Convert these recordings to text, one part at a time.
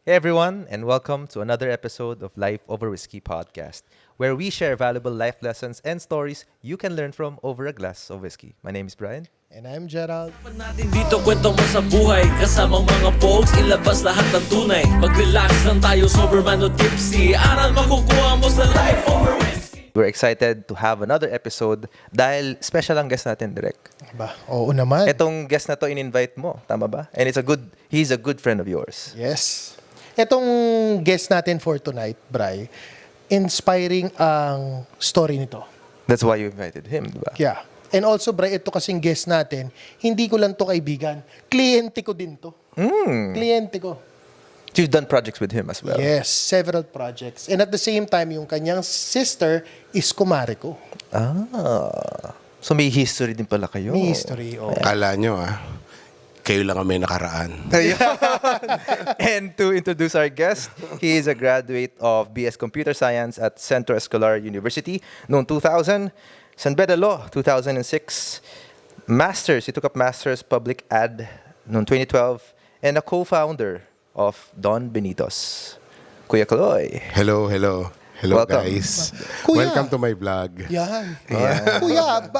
Hey everyone, and welcome to another episode of Life Over Whiskey podcast, where we share valuable life lessons and stories you can learn from over a glass of whiskey. My name is Brian. And I'm Gerald. Natin dito kwento mo sa buhay kasamang mga folks, ilabas lahat ng tunay. Mag-relax lang tayo, sober man o tipsy. Aral makukuha mo sa Life Over Whiskey. We're excited to have another episode dahil special ang guest natin, Direk. Ba, oo naman. Etong guest na to in-invite mo, tama ba? And he's a good friend of yours. Yes. Etong guest natin for tonight, Bri, inspiring ang story nito. That's why you invited him, di ba? Yeah. And also, Bri, ito kasing guest natin, hindi ko lang to kaibigan. Kliyente ko din to. Kliyente ko. You've done projects with him as well. Yes, several projects. And at the same time, yung kanyang sister is kumare ko. So may history din pala kayo. May history. Oh. Kala nyo kayo lang ang may nakaraan. And to introduce our guest, he is a graduate of BS Computer Science at Centro Escolar University noong 2000, San Beda Law 2006, Masters, he took up Masters Public Ad noong 2012, and a co-founder of Don Benitos. Kuya Kaloy. Hello. Hello, Welcome. guys. Kuya. Welcome to my vlog. Yan. Kuya,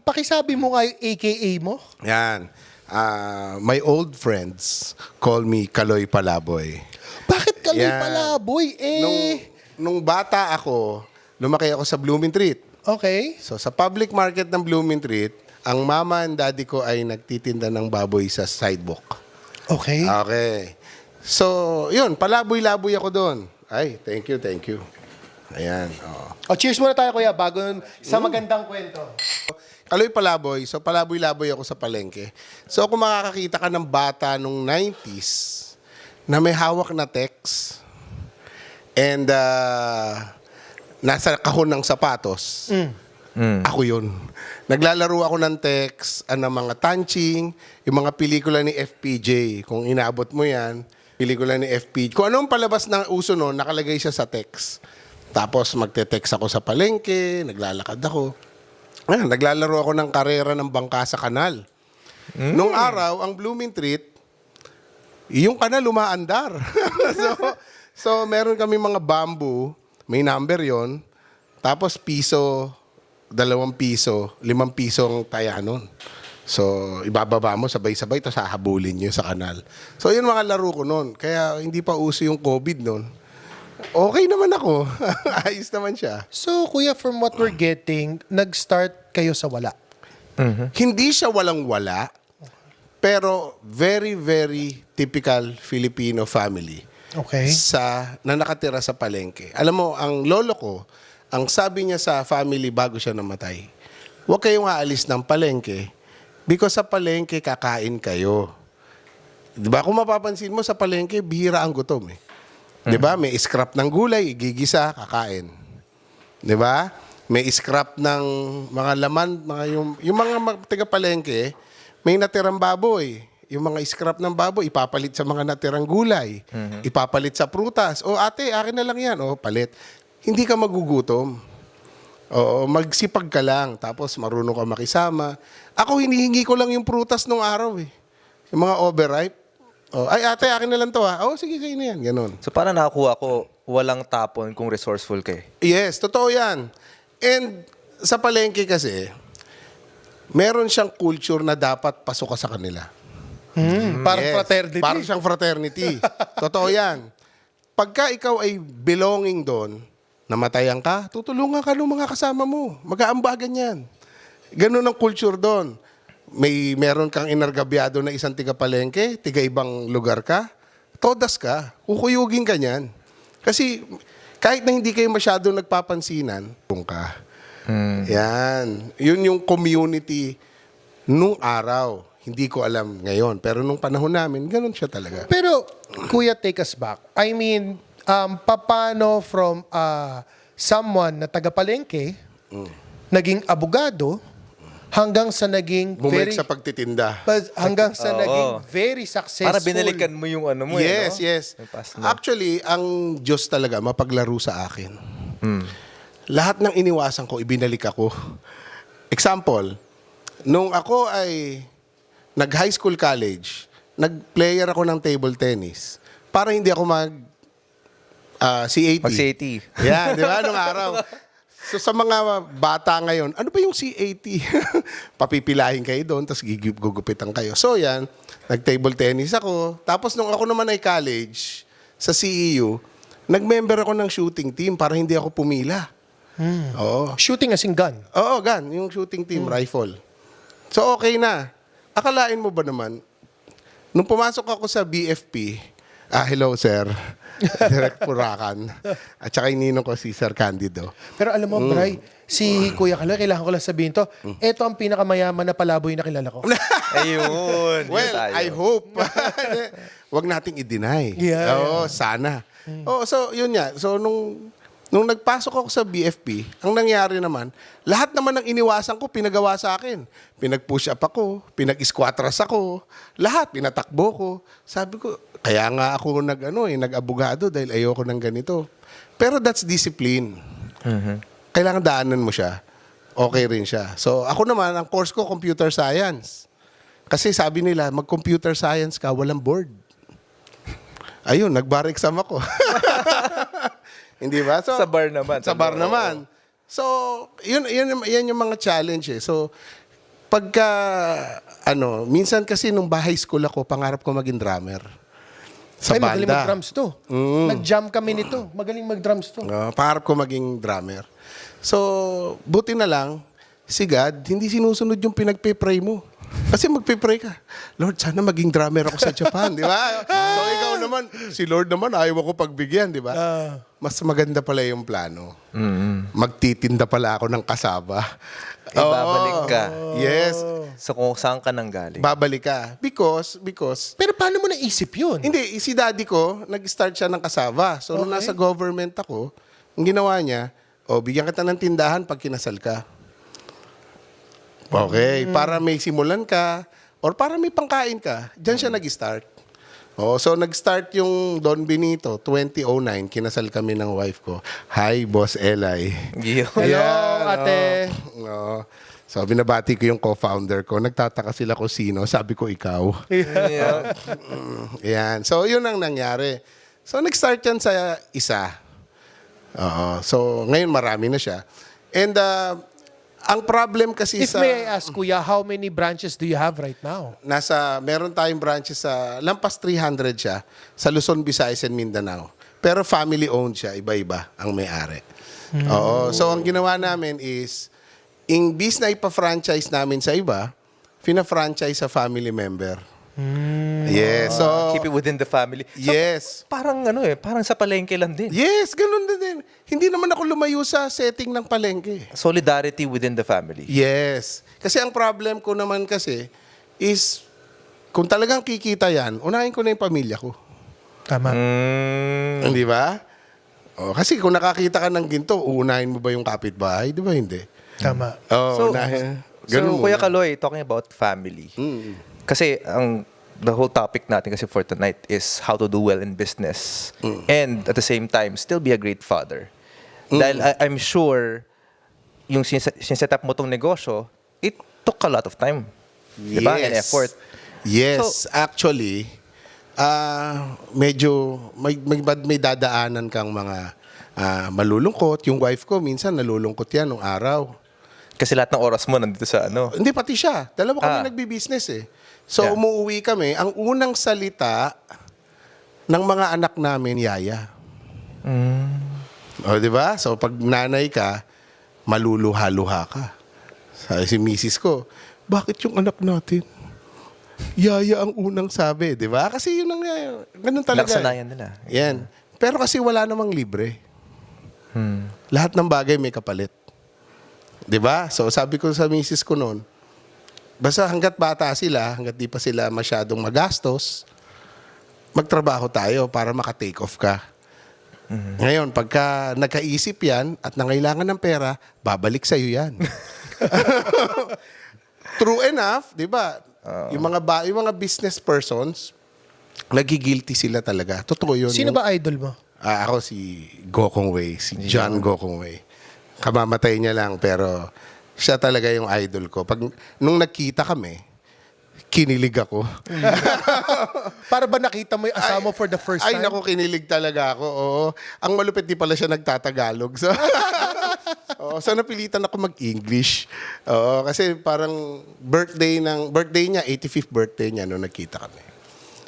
pakisabi mo nga yung AKA mo. Yan. My old friends call me Kaloy Palaboy. Bakit kaloy Yan. palaboy? Nung bata ako, lumaki ako sa Blooming Treat. Okay. So sa public market ng Blooming Treat, ang mama and daddy ko ay nagtitinda ng baboy sa sidewalk. Okay. Okay. So, yun, palaboy-laboy ako doon. Ay, thank you. Ayan. Cheers muna tayo, kuya, bago sa magandang kwento. Kaloy Palaboy. So, palaboy-laboy ako sa palengke. So, kung makakakita ka ng bata nung 90s na may hawak na text and nasa kahon ng sapatos, ako yun. Naglalaro ako ng text, mga tanching, yung mga pelikula ni FPJ. Kung inaabot mo yan, pelikula ni FPJ. Kung anong palabas ng uso noon, nakalagay siya sa text. Tapos magte-text ako sa palengke, naglalakad ako. Naglalaro ako ng karera ng bangka sa kanal. Nung araw, ang Blooming Treat, yung kanal umaandar. so, meron kami mga bamboo, may number yon. Tapos piso, 2 piso, 5 pisong taya nun. So, ibababa mo sabay-sabay, tapos hahabulin nyo sa kanal. So, yun mga laro ko nun. Kaya hindi pa uso yung COVID nun. Okay naman ako. Ayos naman siya. So, kuya, from what we're getting, nag-start kayo sa wala. Hindi siya walang-wala, pero very, very typical Filipino family. Okay. Na nakatira sa palengke. Alam mo, ang lolo ko, ang sabi niya sa family bago siya namatay, huwag kayong aalis ng palengke because sa palengke kakain kayo. Diba? Kung mapapansin mo sa palengke, bihira ang gutom eh. Diba? May scrap ng gulay, gigisa, kakain. Diba? May scrap ng mga laman, yung mga taga-palengke, may natirang baboy. Yung mga scrap ng baboy, ipapalit sa mga natirang gulay. Ipapalit sa prutas. O ate, akin na lang yan. O, palit. Hindi ka magugutom. Oo, magsipag ka lang. Tapos marunong ka makisama. Ako, hinihingi ko lang yung prutas nung araw eh. Yung mga overripe. Oh, ay ate, akin na lang to ha. Oh, sige, kayo na yan. Ganon. So parang nakakuha ko, walang tapon kung resourceful kayo. Yes, totoo yan. And sa palengke kasi, meron siyang culture na dapat pasok ka sa kanila. Parang Yes, fraternity. Parang siyang fraternity. Totoo yan. Pagka ikaw ay belonging doon, namatayan ka, tutulungan ka ng mga kasama mo. Mag-aambagan yan. Ganun ang culture doon. Meron kang inargabyado na isang tiga-palengke, tiga-ibang lugar ka, todas ka, kukuyugin ka niyan. Kasi kahit na hindi kayo masyadong nagpapansinan, ka. Yan. Yun yung community nung araw. Hindi ko alam ngayon. Pero nung panahon namin, ganun siya talaga. Pero, kuya, take us back. I mean, paano from someone na taga-palengke, naging abogado, hanggang sa naging Bumalik sa pagtitinda. hanggang sa Oo. naging very successful. Para binalikan mo yung ano mo Yes, no? yes. Yung past mo. Actually, ang Diyos talaga mapaglaro sa akin. Lahat ng iniwasan ko, ibinalik ako. Example, nung ako ay nag-high school college, nag-player ako ng table tennis. para hindi ako C80. Mag-CAT. Yan, di ba? Nung araw. So sa mga bata ngayon, ano ba yung C80? Papipilahin kayo doon, tapos gugupitan kayo. So yan, nag-table tennis ako. Tapos nung ako naman ay college, sa CEU, nag-member ako ng shooting team para hindi ako pumila. Oo. Shooting as in gun. Oo, gan. Yung shooting team, rifle. So okay na. Akalain mo ba naman, nung pumasok ako sa BFP, hello sir, Direct Purakan, at saka ininong ko si Sir Candido. Pero alam mo, Bray, si Kuya Kaloy, kailangan ko lang sabihin to, ito ang pinakamayaman na palaboy na kilala ko. Ayun. Well, yun tayo. I hope. Wag nating i-deny. Yeah. Oo, sana. So yun nga. So nung nagpasok ako sa BFP, ang nangyari naman, lahat naman ng iniwasan ko, pinagawa sa akin. Pinag-push up ako, pinag-squatras ako, lahat, pinatakbo ko. Sabi ko, kaya nga ako nag-abogado dahil ayoko ng ganito. Pero that's discipline. Kailangan daanan mo siya. Okay rin siya. So ako naman, ang course ko, computer science. Kasi sabi nila, mag-computer science ka, walang board. Ayun, nag-bar exam ako. Hindi ba? So, Sa bar naman. Sa bar naman. So, yun yung mga challenge eh. So, pagka, minsan kasi nung high school ako, pangarap ko maging drummer. Sa Ay, magaling banda. mag-drums to. Nag-jam kami nito. Magaling mag-drums to. Pangarap ko maging drummer. So, buti na lang, si God, hindi sinusunod yung pinagpe-pray mo. Kasi magpe-pray ka, Lord, sana maging drummer ako sa Japan, di ba? So, ikaw naman, si Lord naman, ayaw ako pagbigyan, di ba? Mas maganda pala yung plano. Magtitinda pala ako ng kasaba. Ibabalik ka. Yes. So kung saan ka nang galing. Babalik ka. Because, Pero paano mo naisip yun? hindi, si daddy ko, nag-start siya ng kasaba. So, nung nasa government ako, ang ginawa niya, bigyan kita ng tindahan pag kinasal ka. Okay, para may simulan ka, or para may pangkain ka, diyan siya nag-start. So nag-start yung Don Benito, 2009, kinasal kami ng wife ko. Hi, Boss Eli. Yun. Hello, Ayan, ate. no. So binabati ko yung co-founder ko. Nagtataka sila ko sino. Sabi ko, ikaw. Yeah. Ayan. So yun ang nangyari. So nag-start yan sa isa. So ngayon marami na siya. And ang problem kasi If may I ask, Kuya, how many branches do you have right now? meron tayong branches sa lampas 300 siya sa Luzon, Visayas and Mindanao. Pero family owned siya, iba-iba ang may-ari. Oo. So ang ginawa namin is imbis na ipa-franchise namin sa iba, fina-franchise sa family member. Yes. So Keep it within the family. So, yes. parang parang sa palengke lang din. Yes, ganun din. Hindi naman ako lumayo sa setting ng palengke. Solidarity within the family. Yes. Kasi ang problem ko naman kasi is kung talagang kikita yan, unahin ko na yung pamilya ko. Tama. Hindi ba? Kasi kung nakakita ka ng ginto, uunahin mo ba yung kapitbahay? Di ba hindi? Tama. So, ganun Kuya muna. Kaloy, talking about family. Kasi the whole topic natin kasi for tonight is how to do well in business and at the same time still be a great father. Dahil I'm sure yung sineset up mo tong negosyo, it took a lot of time. Diba? And effort. Yes, actually, medyo may dadaanan kang mga malulungkot. Yung wife ko, minsan nalulungkot yan nung araw. Kasi lahat ng oras mo nandito sa Hindi, pati siya. Dalawa kami nagbi-business eh. So, Yeah. umuwi kami. Ang unang salita ng mga anak namin, yaya. O, di ba? So, pag nanay ka, maluluha-luha ka. Sabi si misis ko, bakit yung anak natin? Yaya ang unang sabi, di ba? Kasi yun ang, ganun talaga. Nakasanayan nila. Yan. Pero kasi wala namang libre. Lahat ng bagay may kapalit. Di ba? So, sabi ko sa misis ko noon, basta hanggat bata sila, hanggat di pa sila masyadong magastos, magtrabaho tayo para maka-take off ka. Ngayon, pagka nagkaisip yan at nangailangan ng pera, babalik sa'yo yan. True enough, di ba? Yung mga business persons, nagigilty sila talaga. Totoo yun. Sino ba idol mo? Ako si Gokong Wei, si John Gokong Wei. Kamamatay niya lang pero siya talaga yung idol ko. Nung nagkita kami, kinilig ako. Para ba nakita mo yung asawa mo for the first Ay, time? naku, kinilig talaga ako. Oo. Ang malupit, di pala siya nagtatagalog. So, so napilitan ako mag-English. Oo, kasi parang birthday niya, 85th birthday niya nung nagkita kami.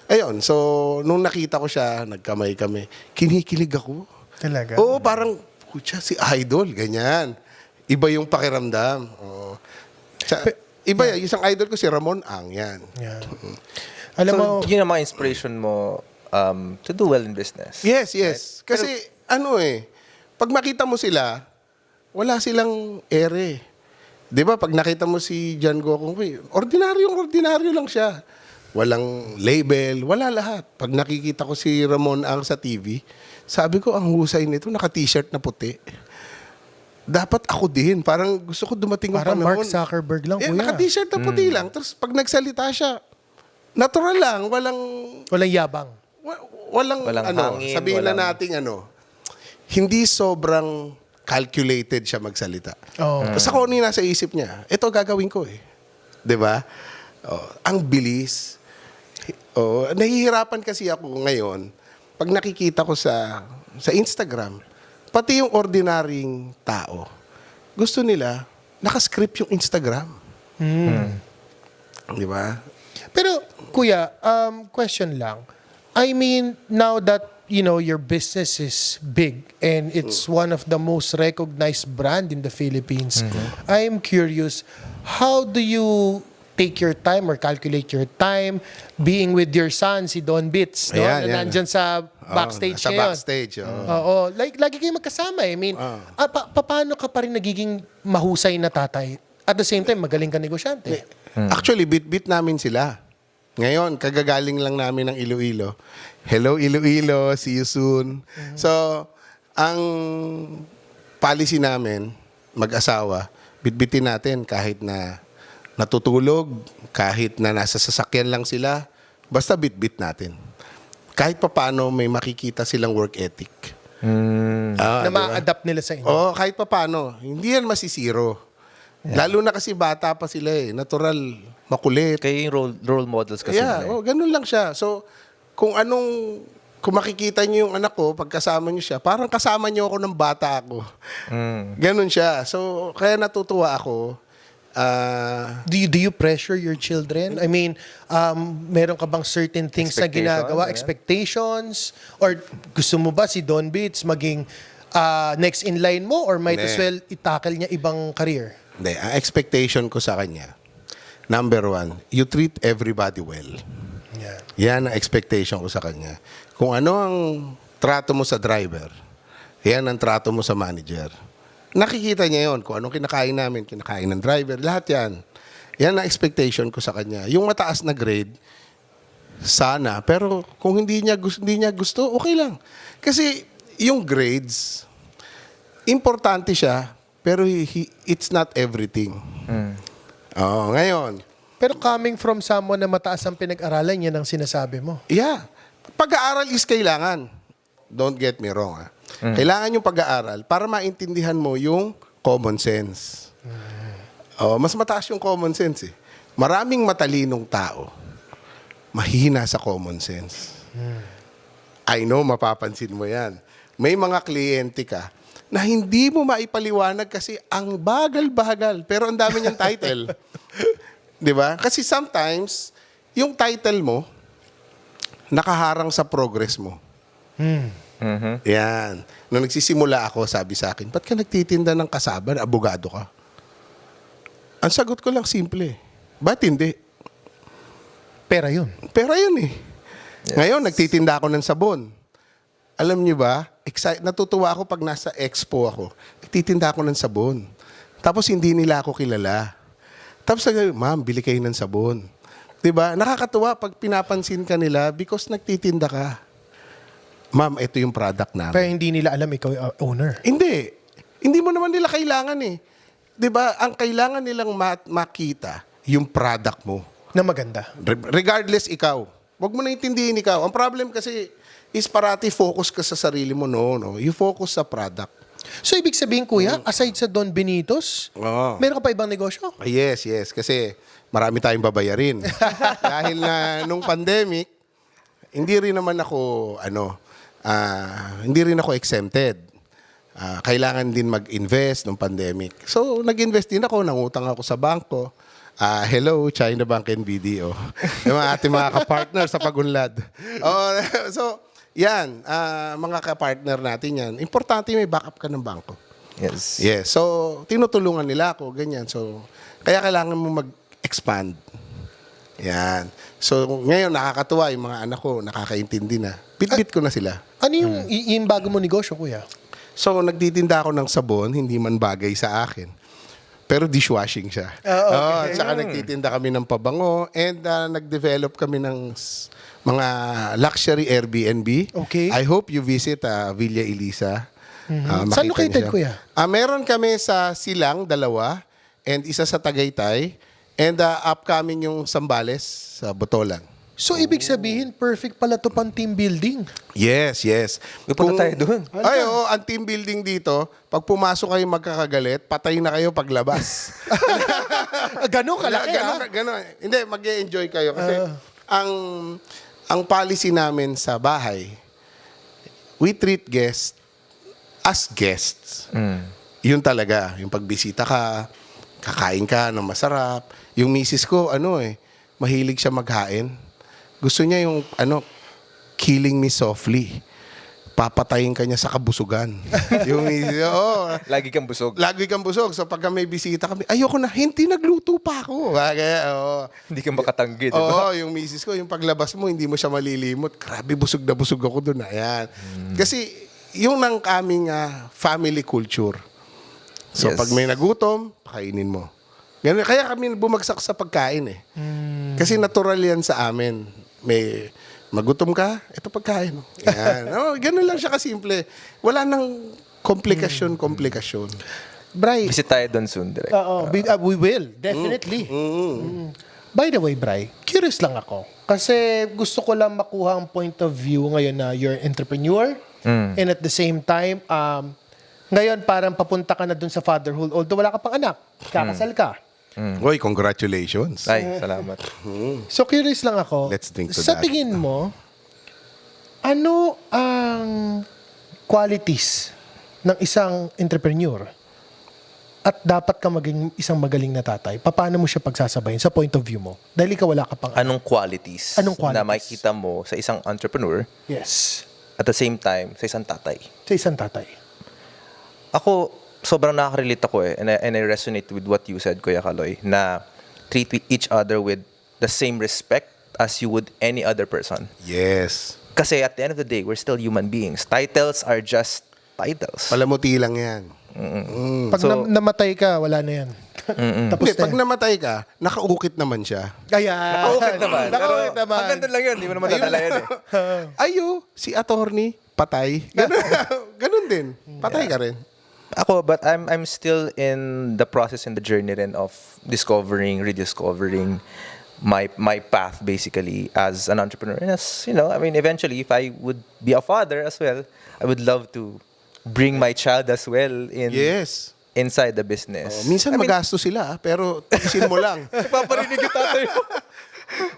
Ayun, so nung nakita ko siya, nagkamay kami, kinikilig ako. Talaga? Oo, parang, kutya, si Idol, ganyan. Iba yung pakiramdam. Oo. Iba, isang idol ko si Ramon Ang, yan. Yeah. Alam mo, Yun ang mga inspiration mo to do well in business. Yes, yes. Kasi, pag makita mo sila, wala silang ere. Di ba, pag nakita mo si John Gokong, ordinaryo lang siya. Walang label, wala lahat. Pag nakikita ko si Ramon Ang sa TV, sabi ko, ang husay nito, naka-t-shirt na puti. Dapat ako din. Parang gusto ko dumating ang parang panahon. Mark Zuckerberg lang, kuya. Naka-t-shirt na puti lang. Tapos pag nagsalita siya, natural lang. Walang yabang. Walang hangin, sabihin na natin hindi sobrang calculated siya magsalita. Oh. Basta kung ano yung nasa isip niya, ito gagawin ko eh. 'Di ba? Ang bilis. Nahihirapan kasi ako ngayon pag nakikita ko sa Instagram, pati yung ordinaryong tao, gusto nila nakascript yung Instagram. Di ba? Pero, kuya, question lang. I mean, now that, your business is big and it's one of the most recognized brand in the Philippines, I'm curious, how do you take your time or calculate your time being with your son, si Don Bits, no? Ayan, Na yan. nandyan sa backstage sa ngayon. backstage. Oo. Like, lagi kayo magkasama. I mean, paano ka pa rin nagiging mahusay na tatay? At the same time, magaling ka negosyante. Actually, bit-bit namin sila. Ngayon, kagagaling lang namin ng Iloilo. Hello, Iloilo. See you soon. So, ang policy namin, mag-asawa, bitbitin natin kahit na natutulog, kahit na nasa sasakyan lang sila, basta bitbit natin. Kahit pa paano may makikita silang work ethic. Na ma-adapt nila sa inyo. Oo, kahit pa paano. Hindi yan masisiro. Lalo na kasi bata pa sila eh. Natural, makulit. Kayo yung role models kasi. Yeah, ganun lang siya. So, kung makikita niyo yung anak ko, pagkasama niyo siya, parang kasama niyo ako ng bata ako. Ganun siya. So, kaya natutuwa ako. Do you pressure your children? I mean, meron ka bang certain things na ginagawa, expectations? Or gusto mo ba si Don Beats maging next in line mo or might as well itakal niya ibang career? Hindi, ang expectation ko sa kanya, number one, you treat everybody well. Yeah. Yan ang expectation ko sa kanya. Kung ano ang trato mo sa driver, yan ang trato mo sa manager. Nakikita niya yon kung anong kinakain namin, kinakain ng driver, lahat yan. Yan ang expectation ko sa kanya. Yung mataas na grade, sana. Pero kung hindi niya gusto, okay lang. Kasi yung grades, importante siya, pero it's not everything. Ngayon. Pero coming from someone na mataas ang pinag-aralan, yan ang sinasabi mo. Yeah. Pag-aaral is kailangan. Don't get me wrong. Kailangan yung pag-aaral para maintindihan mo yung common sense. Mas mataas yung common sense eh. Maraming matalinong tao, mahina sa common sense. I know, mapapansin mo yan. May mga kliyente ka na hindi mo maipaliwanag kasi ang bagal-bagal. Pero ang dami niyang title. Di ba? Kasi sometimes, yung title mo, nakaharang sa progress mo. Yan. Nung nagsisimula ako, sabi sa akin, ba't ka nagtitinda ng kasaba? Abogado ka? Ang sagot ko lang simple. Ba't hindi? Pera yun. Pera yun eh. Ngayon, nagtitinda ako ng sabon. Alam niyo ba, natutuwa ako pag nasa expo ako. Nagtitinda ako ng sabon. Tapos hindi nila ako kilala. Tapos sabi, ma'am, bili kayo ng sabon. Diba? Nakakatuwa pag pinapansin ka nila because nagtitinda ka. Ma'am, ito yung product namin. Pero hindi nila alam ikaw yung owner. Hindi. Hindi mo naman nila kailangan eh. 'Di ba? Ang kailangan nilang makita yung product mo. Na maganda. Regardless ikaw. Huwag mo na intindihin ikaw. Ang problem kasi is parati focus ka sa sarili mo. No. You focus sa product. So, ibig sabihin, kuya, aside sa Don Benitos, Oo. meron ka pa ibang negosyo? Yes. Kasi marami tayong babayarin. Dahil na nung pandemic, hindi rin ako exempted. Kailangan din mag-invest nung pandemic. So, nag-invest din ako, nangutang ako sa bangko. Hello, China Bank and BDO. Yung ating mga kapartner sa Pagunlad. So, yan, mga kapartner natin yan. Importante may backup ka ng bangko. Yes. Yes. So, tinutulungan nila ako, ganyan. So, kaya kailangan mo mag-expand. Yan. So, ngayon nakakatuwa yung mga anak ko, nakakaintindi na. Bit-bit ko na sila. Ano yung bago mo negosyo, kuya? So, nagtitinda ako ng sabon, hindi man bagay sa akin. Pero dishwashing siya. Okay. Tsaka nagtitinda kami ng pabango and nag-develop kami ng mga luxury Airbnb. Okay. I hope you visit Villa Elisa. Saan Makita located, niyo kuya? siya. Meron kami sa Silang, 2, and isa sa Tagaytay, and upcoming yung Sambales sa Botolan. So, ibig sabihin, perfect pala to pang team building. Yes. Pupunta tayo dun. Ay, oo, ang team building dito, pag pumasok kayo magkakagalit, patay na kayo paglabas. Ganun kalaki, ha? Ganon. Hindi, mag-enjoy kayo. Kasi ang policy namin sa bahay, we treat guests as guests. Yun talaga. Yung pagbisita ka, kakain ka ng masarap. Yung misis ko, mahilig siya maghain. Gusto niya yung, killing me softly. Papatayin ka niya sa kabusugan. Yung misis, Lagi kang busog. lagi kang busog. So pagka may bisita kami, ayoko na, hindi nagluto pa ako. Kaya, Hindi ka makatanggi, di Oo, ba? yung misis ko, yung paglabas mo, hindi mo siya malilimot. Grabe, busog na busog ako doon. Ayan. Kasi, yung ng aming family culture. So, Yes. pag may nagutom, pakainin mo. Ganun, kaya kami bumagsak sa pagkain eh. Kasi natural yan sa amin. May magutom ka, ito pagkain. Yan. Ganun lang siya kasimple. Wala nang komplikasyon. Bray, Visit tayo doon soon, direct. we will, definitely. By the way, Bray, curious lang ako. Kasi gusto ko lang makuha ang point of view ngayon na you're an entrepreneur. And at the same time, ngayon parang papunta ka na dun sa fatherhood. Although wala ka pang anak, kakasal ka. Uy, congratulations. Ay, salamat. So curious lang ako. Let's think to sa that. tingin mo, ano ang qualities ng isang entrepreneur at dapat ka maging isang magaling na tatay? Paano mo siya pagsasabayin sa point of view mo? Dahil ikaw wala ka pang Anong qualities, Anong qualities? na makikita mo sa isang entrepreneur Yes. at the same time sa isang tatay? Sa isang tatay. Ako, sobrang nakaka-relate ako and I resonate with what you said, Kuya Kaloy, na treat each other with the same respect as you would any other person. Yes. Kasi at the end of the day, we're still human beings. Titles are just titles. Palamuti lang yan. Pag So- namatay ka, wala na yan. Tapos Hindi, pag namatay ka, nakaukit naman siya. Kaya. Nakakukit naman. Pero Nakakukit naman. hanggang doon lang yun. Hindi mo naman dadala yun eh. Ayo, si attorney, patay. Ganun din. Patay ka rin. Ako, but I'm still in the process and the journey rin of rediscovering my path basically as an entrepreneur. And as, eventually if I would be a father as well, I would love to bring my child as well Yes. inside the business. Minsan magasto sila, pero tiisin mo lang. Paparinig yung tatay mo.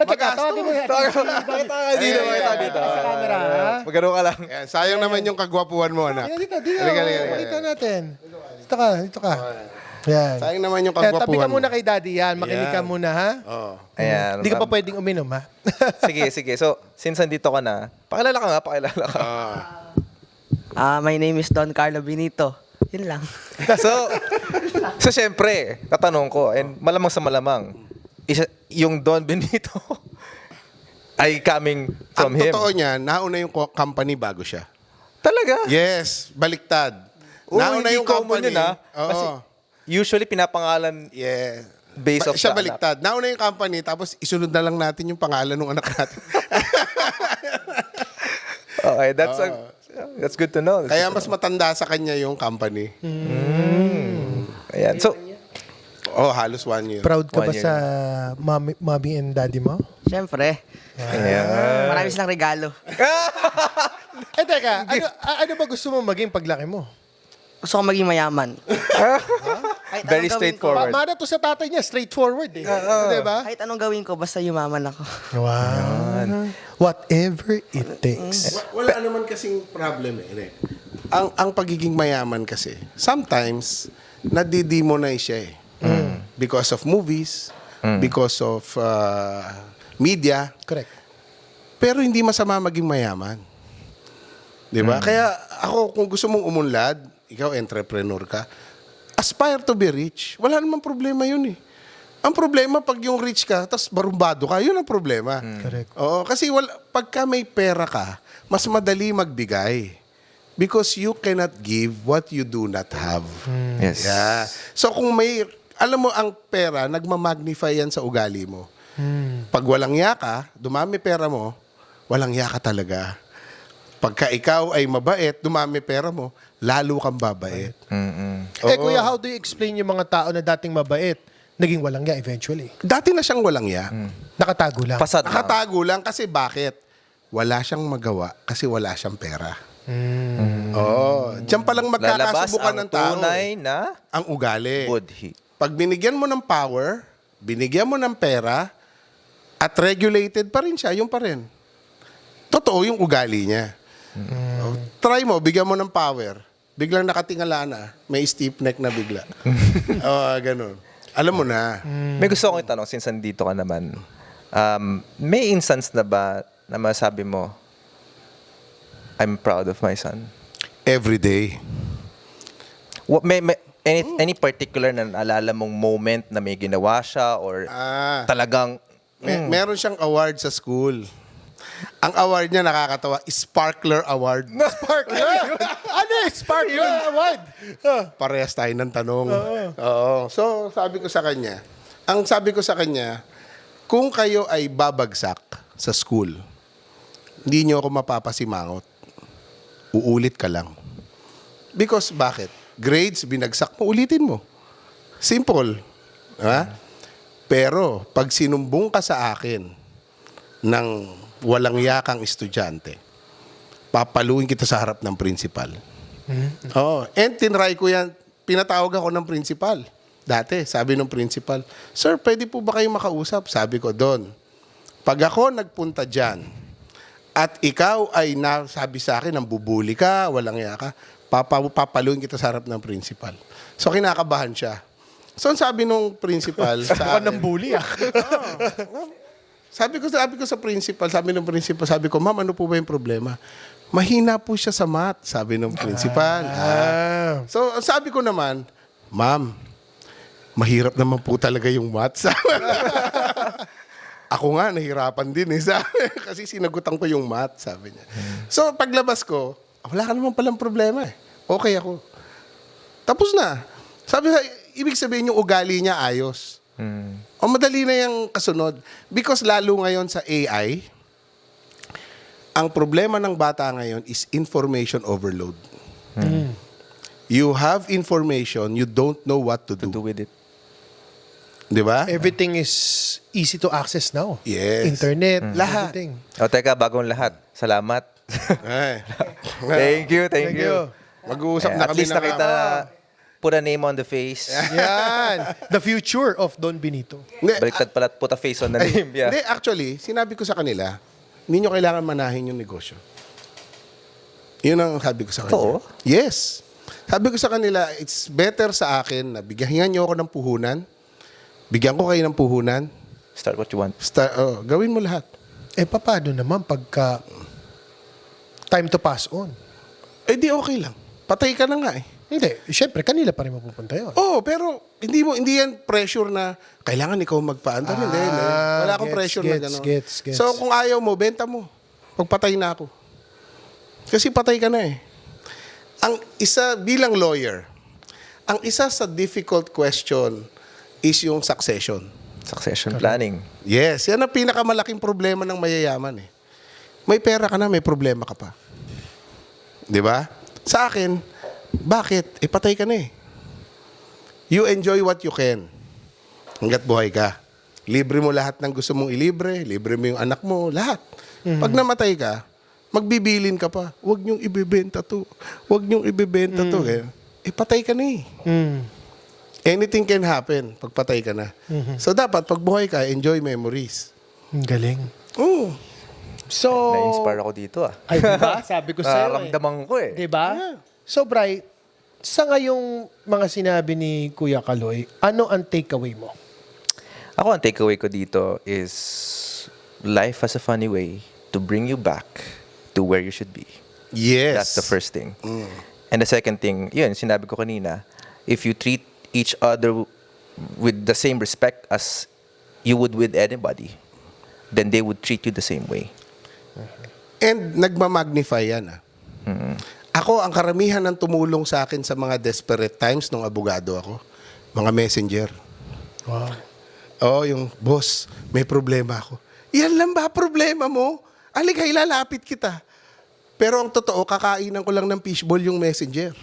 Tawagin mo yan. Dito, dito. Sa camera, ha? Magano ka lang. Yan, sayang naman yung kagwapuhan mo, anak. Dito. Halika. Makita natin. Dito ka. Yan. Sayang naman yung Tabi kagwapuhan ka mo. muna kay daddy yan. Makinig ka Yan. muna, ha? Oo. Ayan. Hindi ka pa pwedeng uminom, ha? Sige. So, since nandito ka na, pakilala ka. My name is Don Carlo Benito. Yun lang. So syempre, tatanong ko, and malamang sa malamang, yung Don Benito ay coming from Ang him. totoo niya, nauna yung company bago siya. Talaga? Yes, baliktad. Nauna hindi yung common company. yun, ha? Oo. Kasi usually pinapangalan Yeah. based off Siya sa baliktad. Nauna yung company, tapos isunod na lang natin yung pangalan ng anak natin. Okay, that's good to know. Kaya mas matanda sa kanya yung company. Ayan. So, Halos 1 year. Proud ka ba 1 year. sa mommy and daddy mo? Siyempre, ayan. marami silang regalo. Teka. Ano ba gusto mo maging paglaki mo? Gusto ko maging mayaman. Kahit anong Very gawin straightforward. Mana to sa tatay niya, straightforward eh. Di Ko, ba? kahit anong gawin ko, basta yumaman ako. Wow. Whatever it takes. Wala naman kasing problem eh. Ang pagiging mayaman kasi, sometimes, nadidemonize siya eh. Because of movies, because of media. Correct. Pero hindi masama maging mayaman. Di ba? Kaya ako, kung gusto mong umunlad, ikaw entrepreneur ka, aspire to be rich. Wala namang problema yun eh. Ang problema, pag yung rich ka, tapos barumbado ka, yun ang problema. Correct. Oo, kasi pagka may pera ka, mas madali magbigay. Because you cannot give what you do not have. Yes. Yeah. So kung may, alam mo, ang pera, nagmamagnify yan sa ugali mo. Pag walang yaka, dumami pera mo, walang yaka talaga. Pagka ikaw ay mabait, dumami pera mo, lalo kang babait. Eh kuya, how do you explain yung mga tao na dating mabait, naging walang ya eventually? Dati na siyang walang ya. Nakatago lang. Fasad lang. Nakatago lang kasi bakit? Wala siyang magawa kasi wala siyang pera. Oo. Diyan palang Lalabas magkakasubukan ang ng tao. tunay na Ang ugali. budhi. Pag binigyan mo ng power, binigyan mo ng pera, at regulated pa rin siya, yung pa rin. Totoo yung ugali niya. Try mo, bigyan mo ng power. Biglang nakatingala na, may stiff neck na bigla. Ganun. Alam mo na. May gusto akong itanong, since nandito ka naman. May instance na ba na masabi mo, I'm proud of my son? Every day. Any particular na naalala mong moment na may ginawa siya or talagang Meron siyang award sa school. Ang award niya nakakatawa, Sparkler Award. Sparkler! Ano yung Sparkler Award? Parehas tayo ng tanong. Oo. So, sabi ko sa kanya, kung kayo ay babagsak sa school, hindi niyo ako mapapasimangot. Uulit ka lang. Because bakit? Grades, binagsak mo, ulitin mo. Simple. Ha? Pero, pag sinumbong ka sa akin ng walang yakang estudyante, papaluin kita sa harap ng principal. Oo. And tinry ko yan, pinatawag ako ng principal. Dati, sabi ng principal, Sir, pwede po ba kayo makausap? Sabi ko, Don, pag ako nagpunta dyan, at ikaw ay nasabi sa akin, ang bubuli ka, walang yaka, papaluin kita sa harap ng principal. So, kinakabahan siya. So, ang sabi nung principal sa Mukhang akin, ng bully ah. sabi ko sa principal, sabi ko, ma'am, ano po ba yung problema? Mahina po siya sa math, sabi ng principal. So, ang sabi ko naman, ma'am, mahirap naman po talaga yung math. Ako nga, nahirapan din eh. Kasi sinagutan ko yung math, sabi niya. So, paglabas ko, wala ka naman palang problema eh. Okay ako. Tapos na. Ibig sabihin yung ugali niya ayos. O madali na yung kasunod. Because lalo ngayon sa AI, ang problema ng bata ngayon is information overload. You have information, you don't know what to do. do with it. Di ba? Everything is easy to access now. Yes. Internet, Lahat. everything. O teka, bagong lahat. Salamat. Ay. Thank you. Mag-uusap At na kami least nakita na put a name on the face. Yan. The future of Don Benito. Hindi, Baliktad pala, put a face on the Ay, name. Yeah. Hindi, actually, sinabi ko sa kanila, hindi nyo kailangan manahin yung negosyo. Yun ang sabi ko sa kanila. Oo? Yes. Sabi ko sa kanila, it's better sa akin na bigyan nyo ako ng puhunan, bigyan ko kayo ng puhunan, Start what you want. gawin mo lahat. Eh, paano naman pagka time to pass on? Eh di okay lang. Patay ka na nga eh. Hindi. Siyempre, kanila pa rin mapupunta yun. Oo, pero hindi yan pressure na kailangan ikaw magpaantar. Hindi. Wala akong pressure na gano'n. Gets. So kung ayaw mo, benta mo. Pagpatay na ako. Kasi patay ka na eh. Ang isa, bilang lawyer, ang isa sa difficult question is yung succession. Succession planning. Yes, yan ang pinakamalaking problema ng mayayaman eh. May pera ka na, may problema ka pa. Di ba? Sa akin, bakit? Patay ka na eh. You enjoy what you can. Hanggat buhay ka. Libre mo lahat ng gusto mong ilibre, libre mo yung anak mo, lahat. Pag namatay ka, magbibilin ka pa. Huwag niyong ibebenta to. Huwag niyong ibebenta to. patay ka na eh. Anything can happen pag patay ka na. So dapat pag buhay ka, enjoy memories. Ang galing. Oh. So, Na-inspire ako dito ah. ay, diba? Sabi ko sa'yo Nararamdaman ko eh. Diba? So, Bri, sa ngayong mga sinabi ni Kuya Kaloy, ano ang takeaway mo? Ako, ang takeaway ko dito is life has a funny way to bring you back to where you should be. Yes. That's the first thing. And the second thing, yun, sinabi ko kanina, if you treat each other with the same respect as you would with anybody, then they would treat you the same way. And nagmamagnify yan ah. Ako, ang karamihan ng tumulong sa akin sa mga desperate times nung abogado ako, mga messenger. Wow. Oo, yung boss, may problema ako. Yan lang ba problema mo? Halika, ilalapit kita. Pero ang totoo, kakainan ko lang ng fishball yung messenger.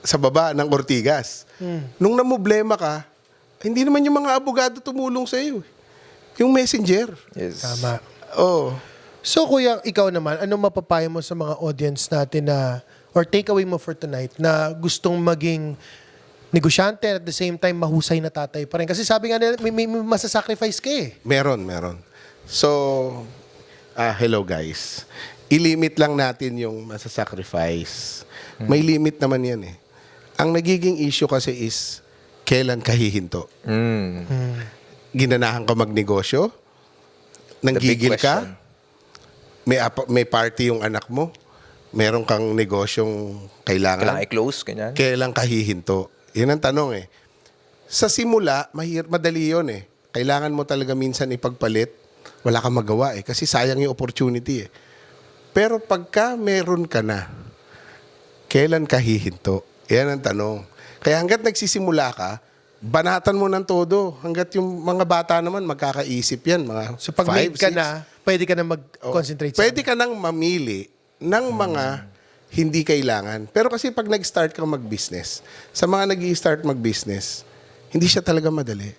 Sa baba ng Ortigas. Nung namoblema ka, hindi naman yung mga abogado tumulong sa iyo. Yung messenger. Yes. Tama. Oo. So, Kuya, ikaw naman, anong mapapayo mo sa mga audience natin na, or takeaway mo for tonight, na gustong maging negosyante at the same time mahusay na tatay pa rin? Kasi sabi nga nila, may masasacrifice ka eh. Meron. So, hello guys. I-limit lang natin yung masasacrifice. May limit naman yan eh. Ang nagiging issue kasi is, kailan ka hihinto? Ginanahan ka magnegosyo? The big Nanggigil question. ka? May party yung anak mo? Meron kang negosyong Kailangan kailangan? i-close, ganyan. Kailan ka hihinto? Yan ang tanong eh. Sa simula, madali yun eh. Kailangan mo talaga minsan ipagpalit. Wala kang magawa eh. Kasi sayang yung opportunity eh. Pero pagka meron ka na, kailan ka hihinto? Yan ang tanong. Kaya hanggat nagsisimula ka, banatan mo ng todo. Hanggat yung mga bata naman, magkakaisip yan. Mga So, pag 5, made ka 6. na, pwede ka na mag-concentrate sa Pwede ka nang mamili ng mga hindi kailangan. Pero kasi pag nag-start kang mag-business, sa mga nag-i-start mag-business, hindi siya talaga madali.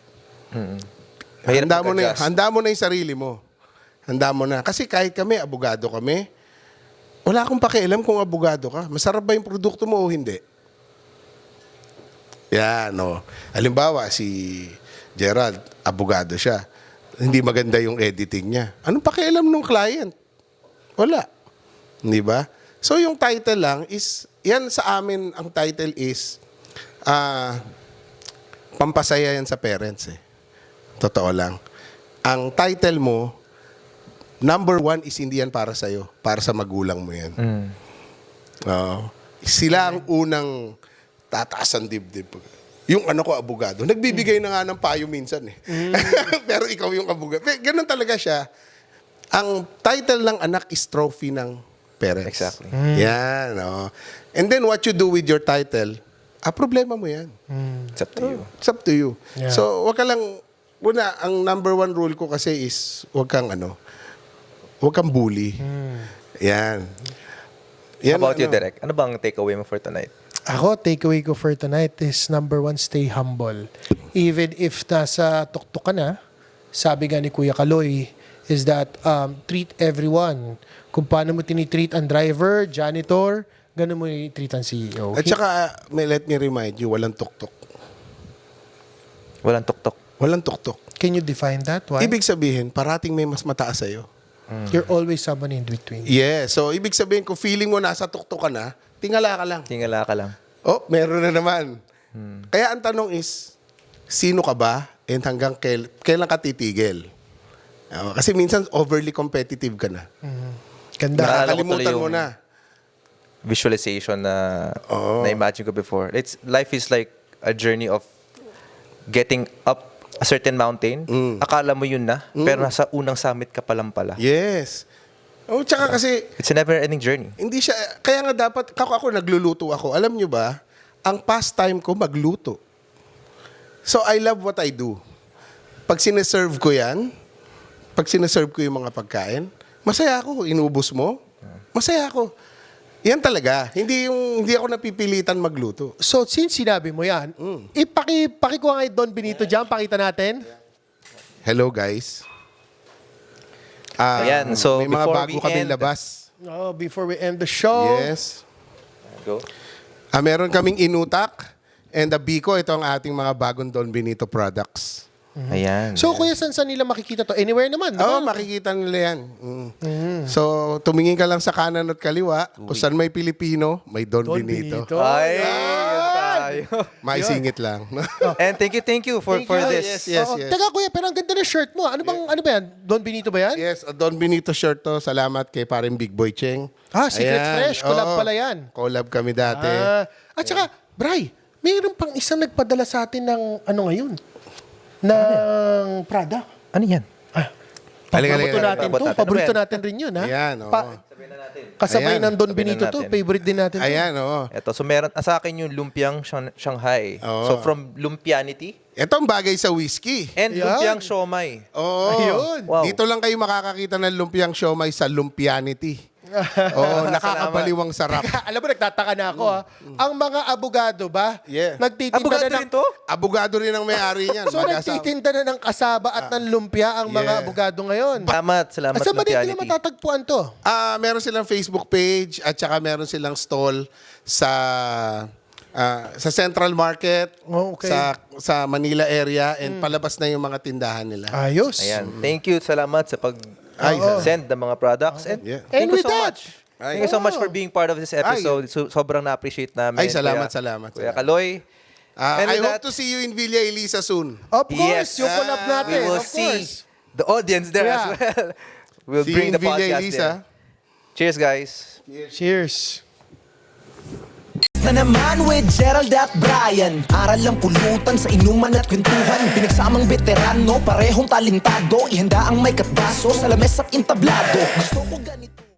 Mahirap mag-adjust. Handa mo na yung sarili mo. Handa mo na. Kasi kahit kami, abogado kami, wala akong pakialam kung abogado ka. Masarap ba yung produkto mo o hindi? Yan, no. Halimbawa, si Gerald, abogado siya. Hindi maganda yung editing niya. Anong pakialam ng client? Wala. Di ba? So, yung title lang is, yan sa amin, ang title is, pampasaya yan sa parents eh. Totoo lang. Ang title mo, number 1 is hindi yan para sa'yo. Para sa magulang mo yan. Sila ang unang tataas ang dibdib. Yung ano ko, abogado. Nagbibigay na nga ng payo minsan eh. Pero ikaw yung abogado. Ganun talaga siya. Ang title ng anak is trophy ng parents. Exactly. Yan. Oh. And then what you do with your title, problema mo yan. It's up to you. It's up to you. Yeah. So, wag ka lang, ang number 1 rule ko kasi is, wag kang bully. Yan. How about you, Derek? Ano bang takeaway mo for tonight? Ako, takeaway ko for tonight is number 1, stay humble. Even if nasa tuktok ka na, sabi nga ni Kuya Kaloy, is that treat everyone. Kung paano mo tinitreat ang driver, janitor, ganun mo i-treat ang CEO. At saka, let me remind you, walang tuktok. Walang tuktok. Walang tuktok. Can you define that? Why? Ibig sabihin, parating may mas mataas sa'yo. You're always someone in between. Yeah. So, ibig sabihin, kung feeling mo nasa tuktok ka na, tingala ka lang. Tingala ka lang. Oh, meron na naman. Kaya ang tanong is, sino ka ba? And hanggang kailan ka titigil? Kasi minsan, overly competitive ka na. Ganda. Naalala ko Nakakalimutan tuloy mo yung- na. Visualization na na-imagine ko before. Life is like a journey of getting up a certain mountain. Akala mo yun na, pero nasa unang summit ka pa lang pala. Yes. Oh, tsaka kasi, It's a never-ending journey. hindi siya, kaya nga dapat, ako nagluluto ako. Alam nyo ba, ang pastime ko, magluto. So, I love what I do. Pag sineserve ko yan, pag sineserve ko yung mga pagkain, masaya ako. Inubos mo, masaya ako. Yan talaga. Hindi ako napipilitan magluto. So, since sinabi mo yan, pakikuha nga yung Don Benito dyan, pakita natin. Hello, guys. Ayan, so may mga before bago we kami end- labas. Oh, before we end the show. Yes. Go. Meron kaming Inutak and the Biko. Ito ang ating mga bagong Don Benito products. Ayan. So, kuya, saan nila makikita to? Anywhere naman, di Oo, ba? makikita nila yan. So, tumingin ka lang sa kanan at kaliwa. Kung saan may Pilipino, may Don, Benito. Ay, yun tayo. May singit lang. And thank you for this. Yes, Oo. yes. Teka, kuya, pero ang ganda ng shirt mo. Ano ba yan? Don Benito ba yan? Yes, a Don Benito shirt to. Salamat kay paring Big Boy Cheng. Secret Ayan, Fresh. Collab oo. pala yan. Collab kami dati. At saka, Bray, mayroon pang isang nagpadala sa atin ng ano ngayon? Ng product. Ano yan? Halika, Paborito halika. natin to. Ano ba yan? Paborito natin rin yun, ha? Ayan, oo. Kasabay Ayan. ng Don Sabihin Benito na to. natin. Favorite din natin to. Ayan, oo. Ito, so meron sa akin yung lumpiang Shanghai. Oo. So from lumpianity Ito ang bagay sa whiskey. and Yan. lumpiang siomai. Oo. Ayun. Wow. Dito lang kayo makakakita ng lumpiang siomay sa Lumpianity. Oo, nakakabaliwang sarap. Alam mo, nagtataka na ako, ha? Ang mga abogado ba? Yeah. Nagtitinda Abogado na rin to? Abogado rin ang may-ari niyan. So, nagtitinda na ng kasaba at ng lumpia ang mga Yeah. abogado ngayon. Salamat Asa ba dito na lumpianity. matatagpuan to? Meron silang Facebook page at saka meron silang stall sa Central Market, Oh, okay. sa Manila area, and palabas na yung mga tindahan nila. Ayos. Ayan. Thank you. Salamat sa pag-send ng mga products. And Yeah. thank And you with so that, much. Thank you so much for being part of this episode. Sobrang na-appreciate namin. Ay, salamat, Kuya- salamat, Kuya salamat. Kaloy. And I with hope that, to see you in Villa Elisa soon. Of course, Yes. yung collab we natin, will of see course. the audience there Yeah. as well. We'll See bring you in the Villa podcast Elisa. there. Cheers, guys. Cheers. Na naman with Gerald at Brian. Aral lang pulutan sa inuman at kwentuhan. Pinagsamang veterano, parehong talentado. Ihanda ang may katbaso sa lames at intablado. Gusto ko ganito.